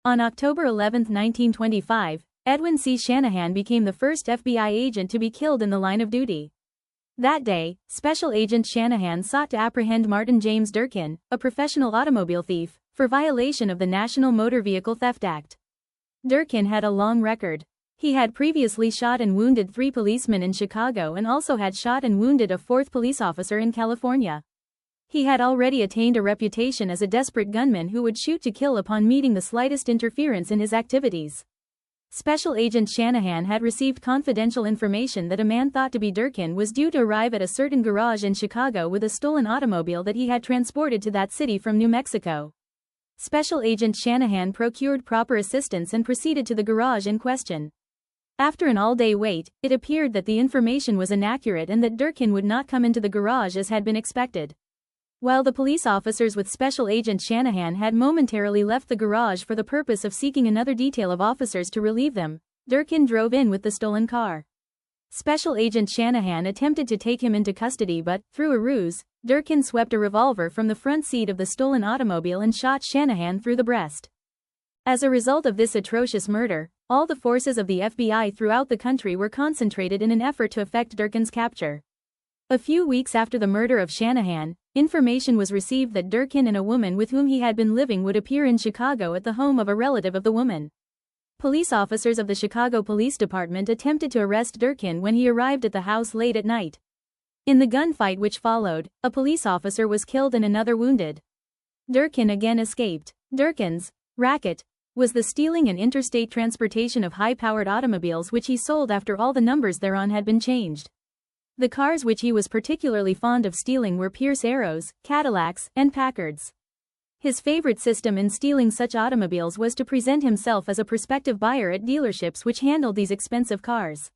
On October 11, 1925, Edwin C. Shanahan became the first FBI agent to be killed in the line of duty. That day, Special Agent Shanahan sought to apprehend Martin James Durkin, a professional automobile thief, for violation of the National Motor Vehicle Theft Act. Durkin had a long record. He had previously shot and wounded 3 policemen in Chicago and also had shot and wounded a 4th police officer in California. He had already attained a reputation as a desperate gunman who would shoot to kill upon meeting the slightest interference in his activities. Special Agent Shanahan had received confidential information that a man thought to be Durkin was due to arrive at a certain garage in Chicago with a stolen automobile that he had transported to that city from New Mexico. Special Agent Shanahan procured proper assistance and proceeded to the garage in question. After an all-day wait, it appeared that the information was inaccurate and that Durkin would not come into the garage as had been expected. While the police officers with Special Agent Shanahan had momentarily left the garage for the purpose of seeking another detail of officers to relieve them, Durkin drove in with the stolen car. Special Agent Shanahan attempted to take him into custody but, through a ruse, Durkin swept a revolver from the front seat of the stolen automobile and shot Shanahan through the breast. As a result of this atrocious murder, all the forces of the FBI throughout the country were concentrated in an effort to effect Durkin's capture. A few weeks after the murder of Shanahan, information was received that Durkin and a woman with whom he had been living would appear in Chicago at the home of a relative of the woman. Police officers of the Chicago Police Department attempted to arrest Durkin when he arrived at the house late at night. In the gunfight which followed, a police officer was killed and another wounded. Durkin again escaped. Durkin's racket was the stealing and interstate transportation of high-powered automobiles which he sold after all the numbers thereon had been changed. The cars which he was particularly fond of stealing were Pierce Arrows, Cadillacs, and Packards. His favorite system in stealing such automobiles was to present himself as a prospective buyer at dealerships which handled these expensive cars.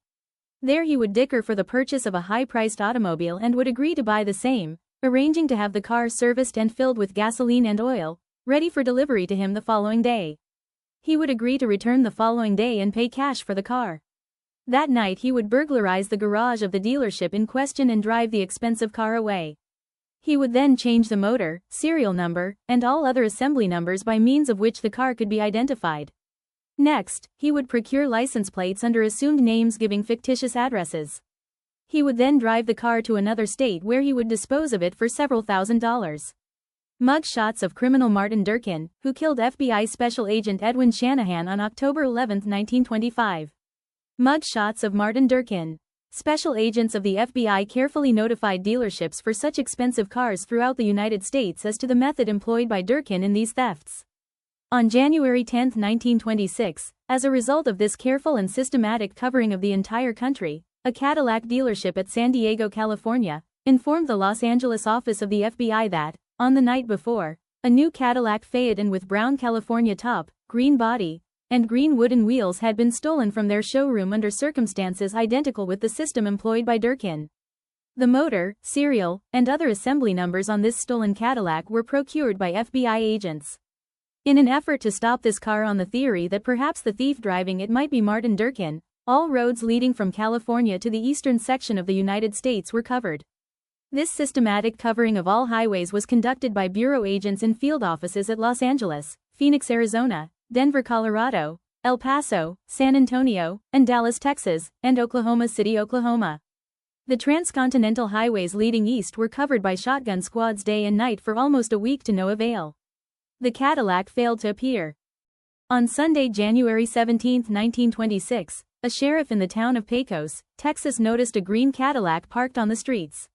There he would dicker for the purchase of a high-priced automobile and would agree to buy the same, arranging to have the car serviced and filled with gasoline and oil, ready for delivery to him the following day. He would agree to return the following day and pay cash for the car. That night he would burglarize the garage of the dealership in question and drive the expensive car away. He would then change the motor, serial number, and all other assembly numbers by means of which the car could be identified. Next, he would procure license plates under assumed names giving fictitious addresses. He would then drive the car to another state where he would dispose of it for several $1,000s. Mug shots of criminal Martin Durkin, who killed FBI Special Agent Edwin Shanahan on October 11, 1925. Mug shots of Martin Durkin. Special agents of the FBI carefully notified dealerships for such expensive cars throughout the United States as to the method employed by Durkin in these thefts. On January 10, 1926, as a result of this careful and systematic covering of the entire country, a Cadillac dealership at San Diego, California, informed the Los Angeles office of the FBI that, on the night before, a new Cadillac Phaeton with brown California top, green body, and green wooden wheels had been stolen from their showroom under circumstances identical with the system employed by Durkin. The motor, serial, and other assembly numbers on this stolen Cadillac were procured by FBI agents. In an effort to stop this car on the theory that perhaps the thief driving it might be Martin Durkin, all roads leading from California to the eastern section of the United States were covered. This systematic covering of all highways was conducted by bureau agents in field offices at Los Angeles, Phoenix, Arizona, Denver, Colorado, El Paso, San Antonio, and Dallas, Texas, and Oklahoma City, Oklahoma. The transcontinental highways leading east were covered by shotgun squads day and night for almost a week to no avail. The Cadillac failed to appear. On Sunday, January 17, 1926, a sheriff in the town of Pecos, Texas noticed a green Cadillac parked on the streets.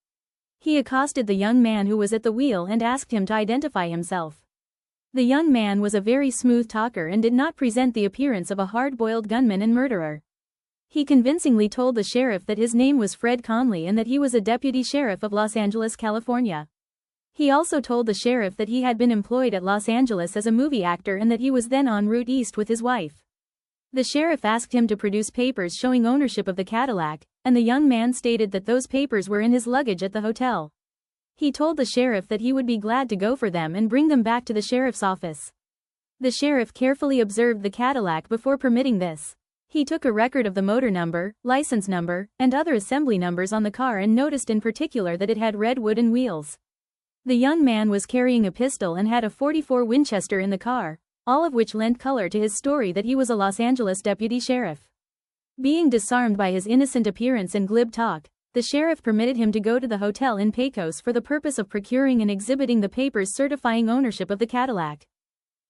He accosted the young man who was at the wheel and asked him to identify himself. The young man was a very smooth talker and did not present the appearance of a hard-boiled gunman and murderer. He convincingly told the sheriff that his name was Fred Conley and that he was a deputy sheriff of Los Angeles, California. He also told the sheriff that he had been employed at Los Angeles as a movie actor and that he was then en route east with his wife. The sheriff asked him to produce papers showing ownership of the Cadillac, and the young man stated that those papers were in his luggage at the hotel. He told the sheriff that he would be glad to go for them and bring them back to the sheriff's office. The sheriff carefully observed the Cadillac before permitting this. He took a record of the motor number, license number, and other assembly numbers on the car and noticed in particular that it had red wooden wheels. The young man was carrying a pistol and had a .44 Winchester in the car, all of which lent color to his story that he was a Los Angeles deputy sheriff. Being disarmed by his innocent appearance and glib talk, the sheriff permitted him to go to the hotel in Pecos for the purpose of procuring and exhibiting the papers certifying ownership of the Cadillac.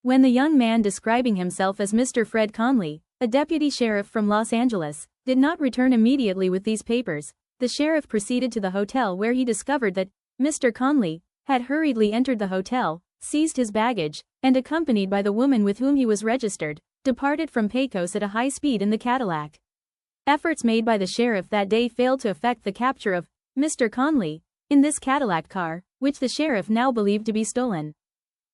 When the young man describing himself as Mr. Fred Conley, a deputy sheriff from Los Angeles, did not return immediately with these papers, the sheriff proceeded to the hotel where he discovered that Mr. Conley had hurriedly entered the hotel, seized his baggage, and accompanied by the woman with whom he was registered, departed from Pecos at a high speed in the Cadillac. Efforts made by the sheriff that day failed to effect the capture of Mr. Conley in this Cadillac car, which the sheriff now believed to be stolen.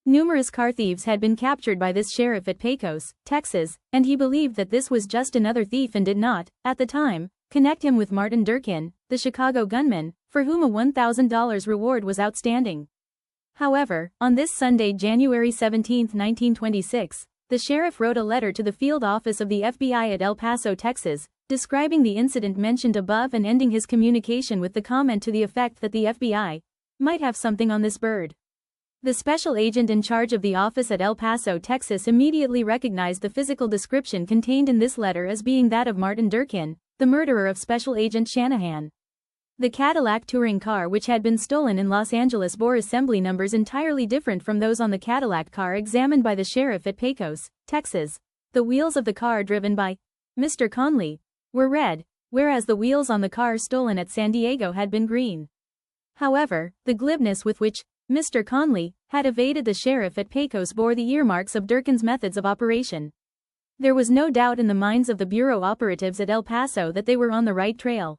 Numerous car thieves had been captured by this sheriff at Pecos, Texas, and he believed that this was just another thief and did not, at the time, connect him with Martin Durkin, the Chicago gunman, for whom a $1,000 reward was outstanding. However, on this Sunday, January 17, 1926, the sheriff wrote a letter to the field office of the FBI at El Paso, Texas, describing the incident mentioned above and ending his communication with the comment to the effect that the FBI might have something on this bird. The special agent in charge of the office at El Paso, Texas immediately recognized the physical description contained in this letter as being that of Martin Durkin, the murderer of Special Agent Shanahan. The Cadillac touring car which had been stolen in Los Angeles bore assembly numbers entirely different from those on the Cadillac car examined by the sheriff at Pecos, Texas. The wheels of the car driven by Mr. Conley were red, whereas the wheels on the car stolen at San Diego had been green. However, the glibness with which Mr. Conley had evaded the sheriff at Pecos bore the earmarks of Durkin's methods of operation. There was no doubt in the minds of the bureau operatives at El Paso that they were on the right trail.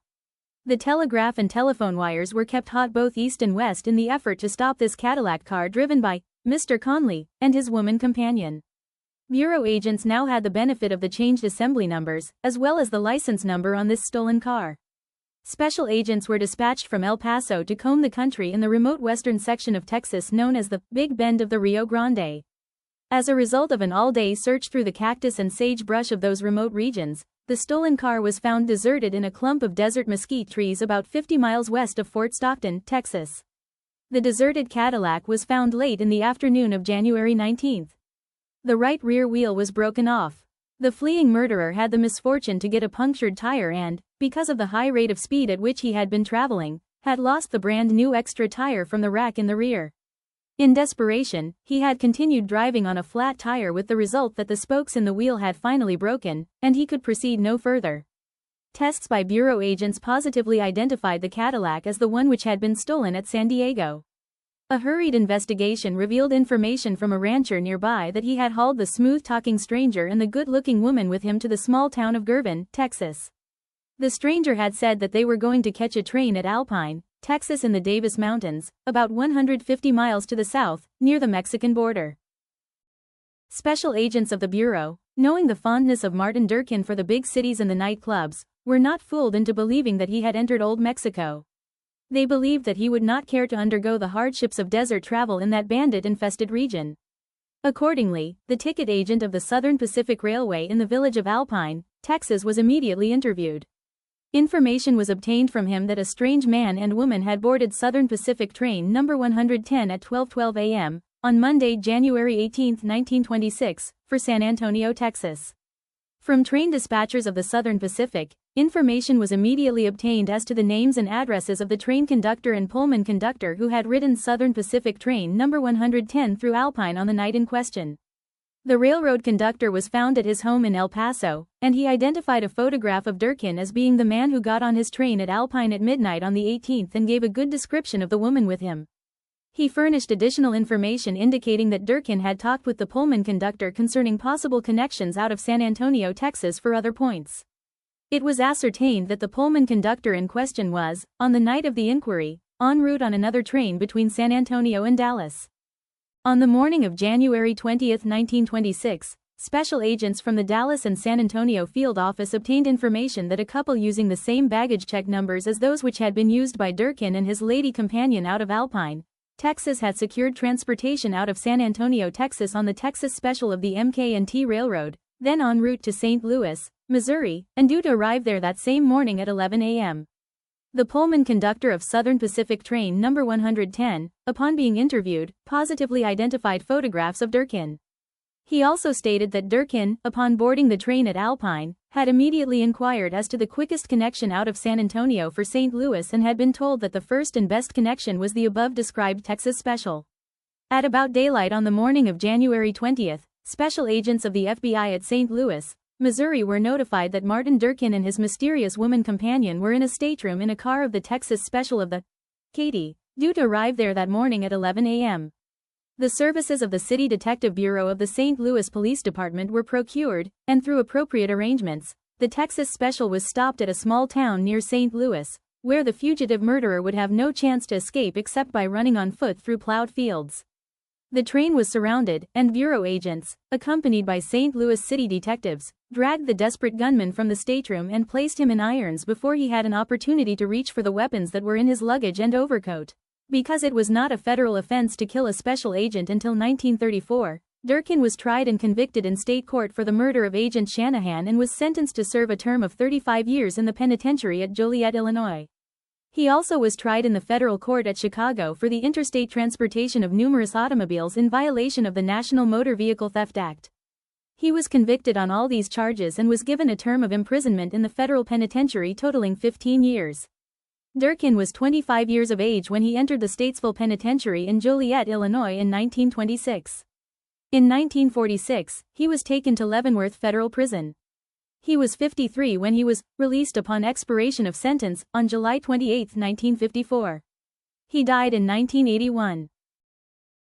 The telegraph and telephone wires were kept hot both east and west in the effort to stop this Cadillac car driven by Mr. Conley and his woman companion. Bureau agents now had the benefit of the changed assembly numbers, as well as the license number on this stolen car. Special agents were dispatched from El Paso to comb the country in the remote western section of Texas known as the Big Bend of the Rio Grande. As a result of an all-day search through the cactus and sagebrush of those remote regions, the stolen car was found deserted in a clump of desert mesquite trees about 50 miles west of Fort Stockton, Texas. The deserted Cadillac was found late in the afternoon of January 19. The right rear wheel was broken off. The fleeing murderer had the misfortune to get a punctured tire and, because of the high rate of speed at which he had been traveling, had lost the brand new extra tire from the rack in the rear. In desperation, he had continued driving on a flat tire with the result that the spokes in the wheel had finally broken, and he could proceed no further. Tests by bureau agents positively identified the Cadillac as the one which had been stolen at San Diego. A hurried investigation revealed information from a rancher nearby that he had hauled the smooth-talking stranger and the good-looking woman with him to the small town of Girvan, Texas. The stranger had said that they were going to catch a train at Alpine, Texas in the Davis Mountains, about 150 miles to the south, near the Mexican border. Special agents of the Bureau, knowing the fondness of Martin Durkin for the big cities and the nightclubs, were not fooled into believing that he had entered Old Mexico. They believed that he would not care to undergo the hardships of desert travel in that bandit-infested region. Accordingly, the ticket agent of the Southern Pacific Railway in the village of Alpine, Texas was immediately interviewed. Information was obtained from him that a strange man and woman had boarded Southern Pacific train number 110 at 12:12 a.m. on Monday, January 18, 1926, for San Antonio, Texas. From train dispatchers of the Southern Pacific, information was immediately obtained as to the names and addresses of the train conductor and Pullman conductor who had ridden Southern Pacific train number 110 through Alpine on the night in question. The railroad conductor was found at his home in El Paso, and he identified a photograph of Durkin as being the man who got on his train at Alpine at midnight on the 18th and gave a good description of the woman with him. He furnished additional information indicating that Durkin had talked with the Pullman conductor concerning possible connections out of San Antonio, Texas for other points. It was ascertained that the Pullman conductor in question was, on the night of the inquiry, en route on another train between San Antonio and Dallas. On the morning of January 20, 1926, special agents from the Dallas and San Antonio field office obtained information that a couple using the same baggage check numbers as those which had been used by Durkin and his lady companion out of Alpine, Texas had secured transportation out of San Antonio, Texas on the Texas Special of the MK&T Railroad, then en route to St. Louis, Missouri, and due to arrive there that same morning at 11 a.m. The Pullman conductor of Southern Pacific train number 110, upon being interviewed, positively identified photographs of Durkin. He also stated that Durkin, upon boarding the train at Alpine, had immediately inquired as to the quickest connection out of San Antonio for St. Louis and had been told that the first and best connection was the above-described Texas Special. At about daylight on the morning of January 20th, special agents of the FBI at St. Louis, Missouri were notified that Martin Durkin and his mysterious woman companion were in a stateroom in a car of the Texas Special of the Katy, due to arrive there that morning at 11 a.m. The services of the City Detective Bureau of the St. Louis Police Department were procured, and through appropriate arrangements, the Texas Special was stopped at a small town near St. Louis, where the fugitive murderer would have no chance to escape except by running on foot through plowed fields. The train was surrounded, and Bureau agents, accompanied by St. Louis City detectives, dragged the desperate gunman from the stateroom and placed him in irons before he had an opportunity to reach for the weapons that were in his luggage and overcoat. Because it was not a federal offense to kill a special agent until 1934, Durkin was tried and convicted in state court for the murder of Agent Shanahan and was sentenced to serve a term of 35 years in the penitentiary at Joliet, Illinois. He also was tried in the federal court at Chicago for the interstate transportation of numerous automobiles in violation of the National Motor Vehicle Theft Act. He was convicted on all these charges and was given a term of imprisonment in the federal penitentiary totaling 15 years. Durkin was 25 years of age when he entered the Statesville Penitentiary in Joliet, Illinois in 1926. In 1946, he was taken to Leavenworth Federal Prison. He was 53 when he was released upon expiration of sentence on July 28, 1954. He died in 1981.